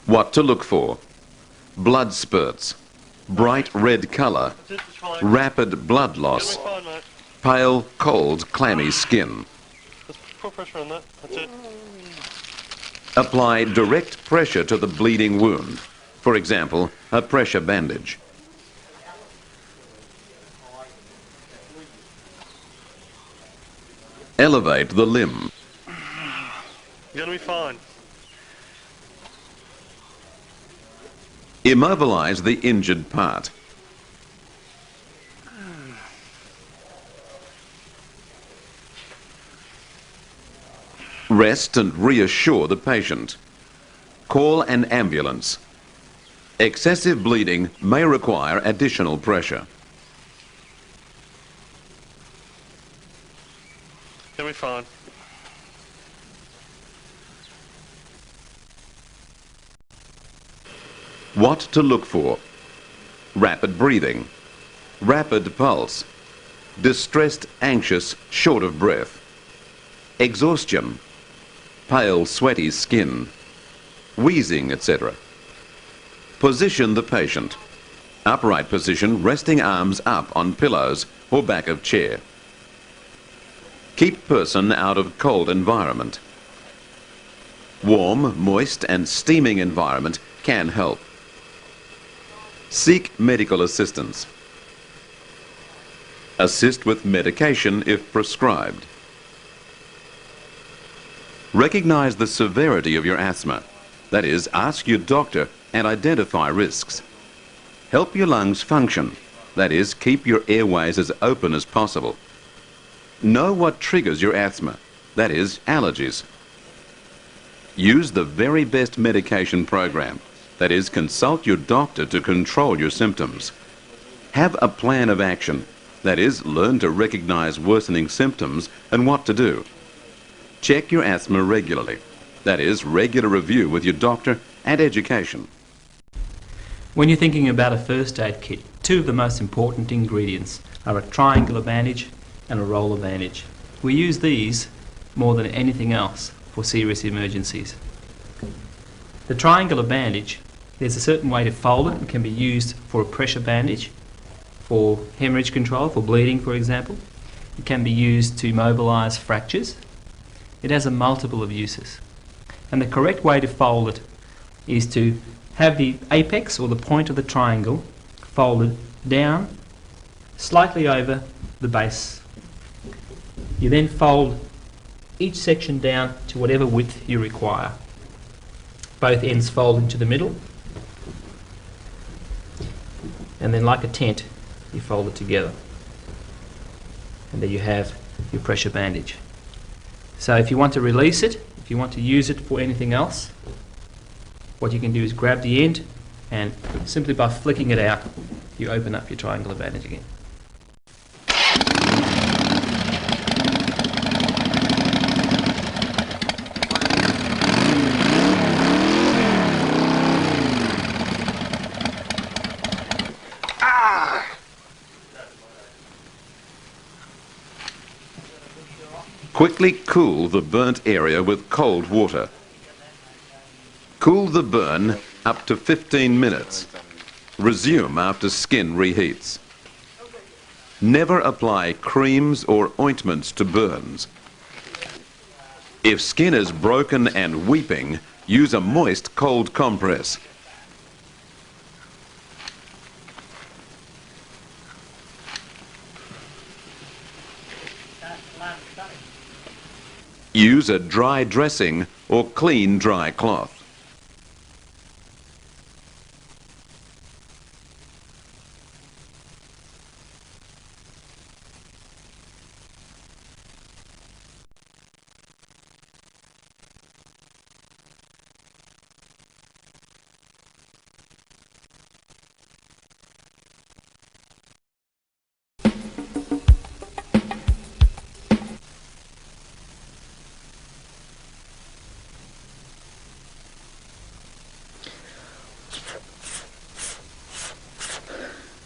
What to look for: blood spurts, bright red colour, rapid blood loss, pale, cold, clammy skin. Just put pressure on that. That's it. Apply direct pressure to the bleeding wound. For example, a pressure bandage. Elevate the limb. You're going to be fine. Immobilize the injured part. Rest and reassure the patient. Call an ambulance. Excessive bleeding may require additional pressure. You'll be fine. What to look for: rapid breathing, rapid pulse, distressed, anxious, short of breath, exhaustion, pale, sweaty skin, wheezing, etc. Position the patient. Upright position, resting arms up on pillows or back of chair. Keep person out of cold environment. Warm, moist and steaming environment can help. Seek medical assistance. Assist with medication if prescribed. Recognize the severity of your asthma. That is, ask your doctor and identify risks. Help your lungs function. That is, keep your airways as open as possible. Know what triggers your asthma. That is, allergies. Use the very best medication program. That is, consult your doctor to control your symptoms. Have a plan of action. That is, learn to recognize worsening symptoms and what to do. Check your asthma regularly. That is, regular review with your doctor and education. When you're thinking about a first aid kit, two of the most important ingredients are a triangular bandage and a roller bandage. We use these more than anything else for serious emergencies. The triangular bandage, there's a certain way to fold it. It can be used for a pressure bandage, for hemorrhage control, for bleeding for example. It can be used to mobilise fractures. It has a multiple of uses. And the correct way to fold it is to have the apex or the point of the triangle folded down slightly over the base. You then fold each section down to whatever width you require. Both ends fold into the middle, and then like a tent you fold it together, and there you have your pressure bandage. So if you want to release it, if you want to use it for anything else, what you can do is grab the end and simply by flicking it out you open up your triangular bandage again. Quickly cool the burnt area with cold water. Cool the burn up to 15 minutes. Resume after skin reheats. Never apply creams or ointments to burns. If skin is broken and weeping, use a moist cold compress. Use a dry dressing or clean dry cloth.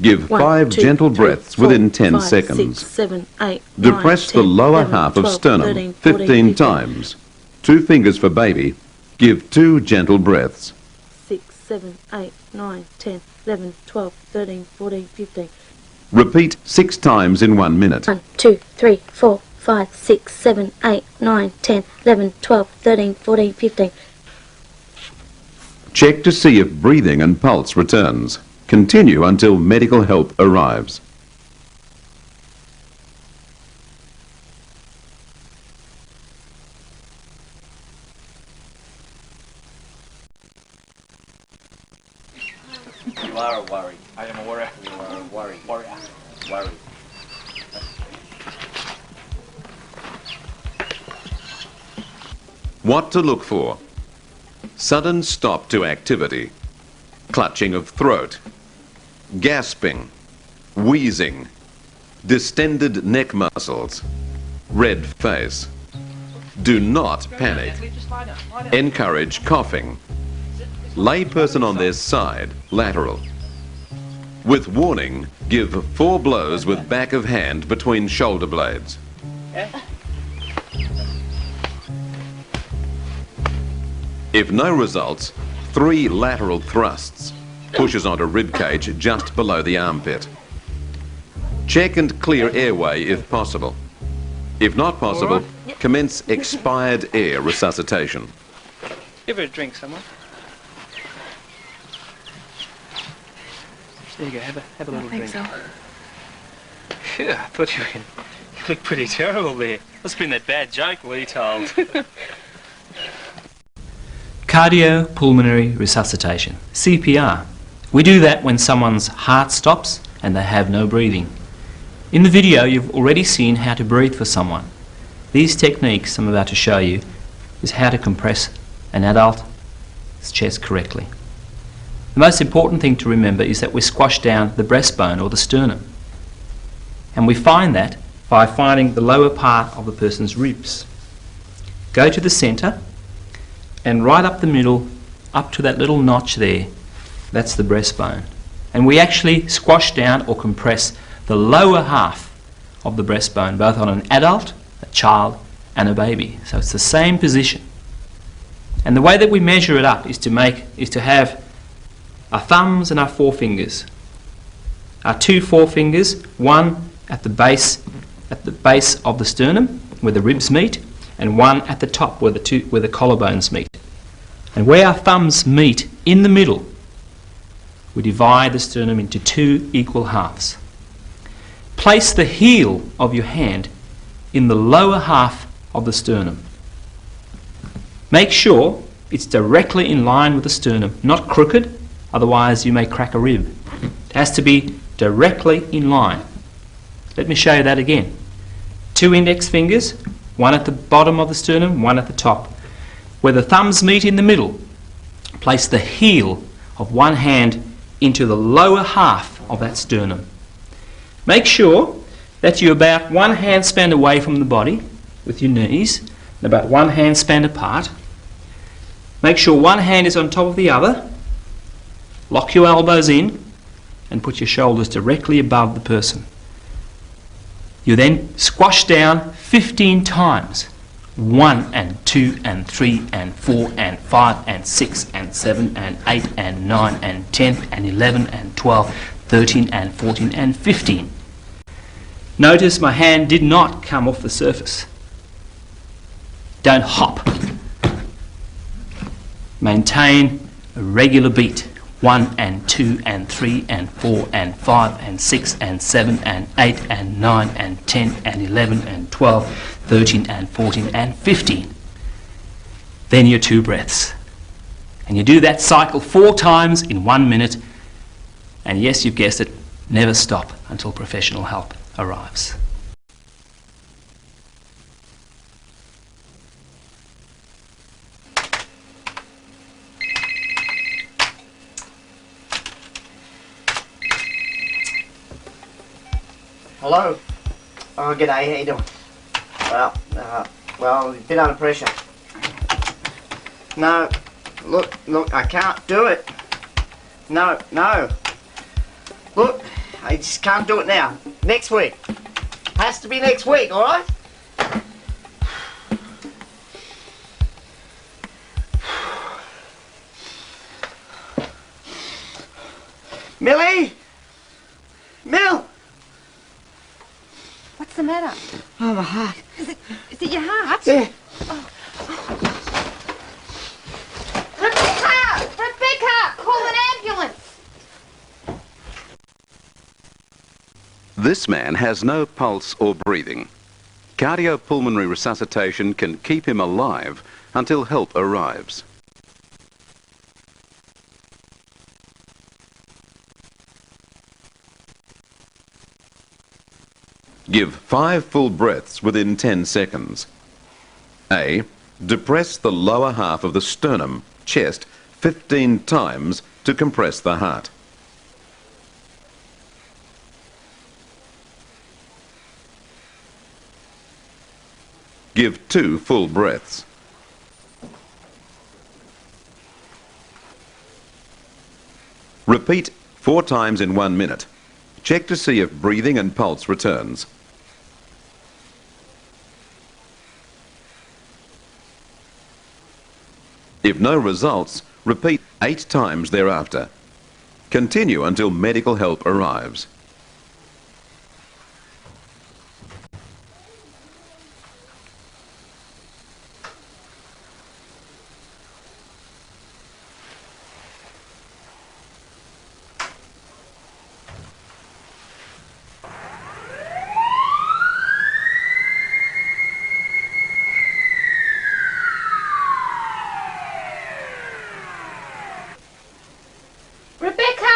Give 5 gentle breaths within 10 seconds. 6, 7, 8, Depress 9, the 10, lower 11, half 12, of sternum 13, 14, 15 times. 2 fingers for baby. Give 2 gentle breaths. 6, 7, 8, 9, 10, 11, 12, 13, 14, 15. Repeat 6 times in 1 minute. 1, 2, 3, 4, 5, 6, 7, 8, 9, 10, 11, 12, 13, 14, 15. Check to see if breathing and pulse returns. Continue until medical help arrives. You are a worry. I am a worry. You are a worry. Warrior. Worry. What to look for? Sudden stop to activity, clutching of throat, gasping, wheezing, distended neck muscles, red face. Do not panic. Encourage coughing. Lay person on their side, lateral. With warning, give 4 blows with back of hand between shoulder blades. If no results, 3 lateral thrusts, pushes onto rib cage just below the armpit. Check and clear airway if possible. If not possible, commence expired air resuscitation. Give her a drink, someone. There you go, have a little drink. So. Phew, I thought you looked pretty terrible there. Must have been that bad joke we told. Cardiopulmonary resuscitation, CPR. We do that when someone's heart stops and they have no breathing. In the video you've already seen how to breathe for someone. These techniques I'm about to show you is how to compress an adult's chest correctly. The most important thing to remember is that we squash down the breastbone or the sternum. And we find that by finding the lower part of the person's ribs. Go to the centre and right up the middle, up to that little notch there, that's the breastbone. And we actually squash down or compress the lower half of the breastbone, both on an adult, a child and a baby. So it's the same position. And the way that we measure it up is to have our thumbs and our forefingers. Our 2 forefingers, one at the base of the sternum where the ribs meet, and one at the top where the collarbones meet. And where our thumbs meet in the middle, we divide the sternum into 2 equal halves. Place the heel of your hand in the lower half of the sternum. Make sure it's directly in line with the sternum, not crooked, otherwise you may crack a rib. It has to be directly in line. Let me show you that again. 2 index fingers, one at the bottom of the sternum, one at the top. Where the thumbs meet in the middle, place the heel of one hand into the lower half of that sternum. Make sure that you're about 1 hand span away from the body with your knees, and about 1 hand span apart. Make sure one hand is on top of the other. Lock your elbows in and put your shoulders directly above the person. You then squash down 15 times. 1 and 2 and 3 and 4 and 5 and 6 and 7 and 8 and 9 and 10 and 11 and 12, 13 and 14 and 15. Notice my hand did not come off the surface. Don't hop. Maintain a regular beat. 1 and 2 and 3 and 4 and 5 and 6 and 7 and 8 and 9 and 10 and 11 and 12, 13 and 14 and 15. Then your 2 breaths. And you do that cycle 4 times in 1 minute. And yes, you've guessed it, never stop until professional help arrives. Hello. Oh, g'day. How you doing? Well, a bit under pressure. No, look, I can't do it. No. Look, I just can't do it now. Next week. Has to be next week, all right? Millie? Mill? What's the matter? Oh, my heart. Is it your heart? Yeah. Rebecca! Rebecca! Call an ambulance! This man has no pulse or breathing. Cardiopulmonary resuscitation can keep him alive until help arrives. Give 5 full breaths within 10 seconds. A. Depress the lower half of the sternum, chest, 15 times to compress the heart. Give 2 full breaths. Repeat 4 times in 1 minute. Check to see if breathing and pulse returns. If no results, repeat 8 times thereafter. Continue until medical help arrives. Rebecca!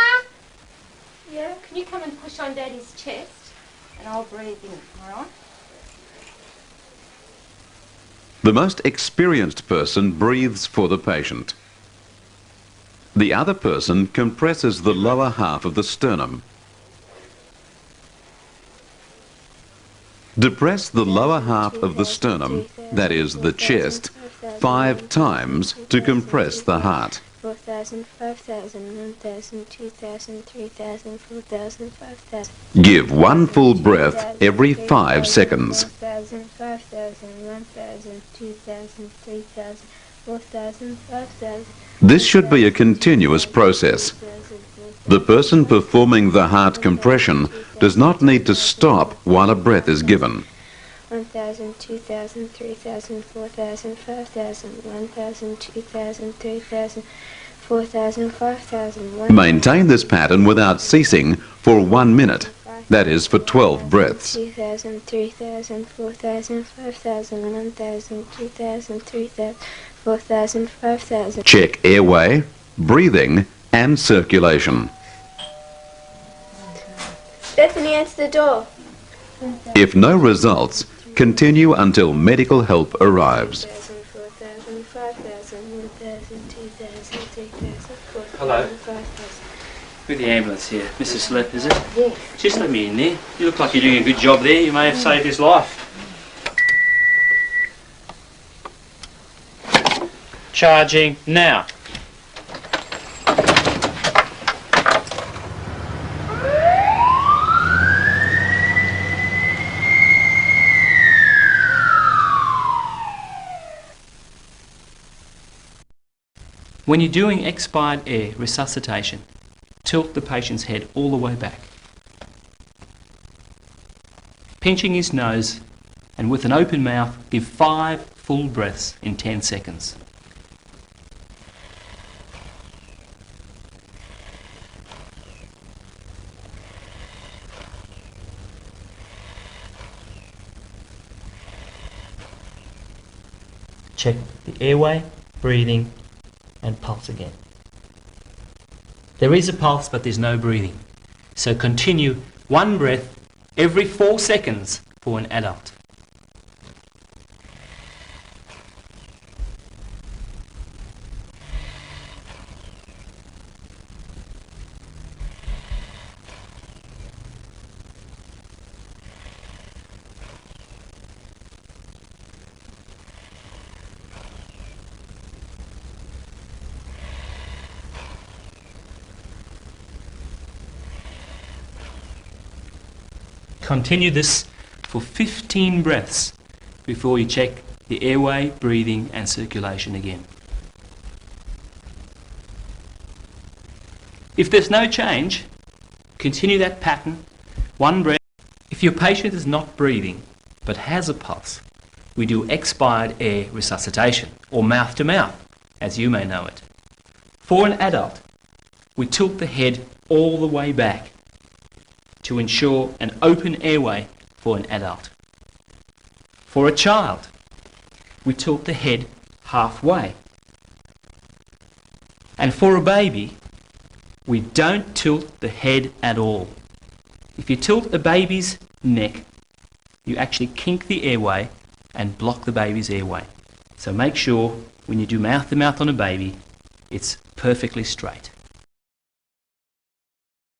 Yeah? Can you come and push on Daddy's chest? And I'll breathe in, alright? The most experienced person breathes for the patient. The other person compresses the lower half of the sternum. Depress the lower half of the sternum, that is the chest, 5 times to compress the heart. 4,000, 5,000, 1,000, 2,000, 3,000, 4,000, 5,000. Give 1 full breath every 5 seconds. 4,000, 5,000, 1,000, 2,000, 3,000, 4,000, 5,000. This should be a continuous process. The person performing the heart compression does not need to stop while a breath is given. 1,000, 2,000, 3,000, 4,000, 5,000, 1,000, 2,000, 3,000, 4,000, 5,000. Maintain this pattern without ceasing for 1 minute. That is for 12 breaths. 2,000, 3,000, 4,000, 5,000, 1,000, 2,000, 3,000, 4,000, 5,000. Check airway, breathing and circulation. Bethany, answer the door. If no results, continue until medical help arrives. 1,000, 4,000, 5,000, 1,000, 2,000, 3,000, 4,000, Hello. 5,000. With the ambulance here. Mr. Slip, is it? Yeah. Just let me in there. You look like you're doing a good job there. You may have saved his life. Charging now. When you're doing expired air resuscitation, tilt the patient's head all the way back. Pinching his nose and with an open mouth, give 5 full breaths in 10 seconds. Check the airway, breathing and pulse again. There is a pulse, but there's no breathing. So continue 1 breath every 4 seconds for an adult. Continue this for 15 breaths before you check the airway, breathing and circulation again. If there's no change, continue that pattern, one breath. If your patient is not breathing but has a pulse, we do expired air resuscitation, or mouth to mouth, as you may know it. For an adult, we tilt the head all the way back to ensure an open airway for an adult. For a child, we tilt the head halfway. And for a baby, we don't tilt the head at all. If you tilt a baby's neck, you actually kink the airway and block the baby's airway. So make sure when you do mouth to mouth on a baby, it's perfectly straight.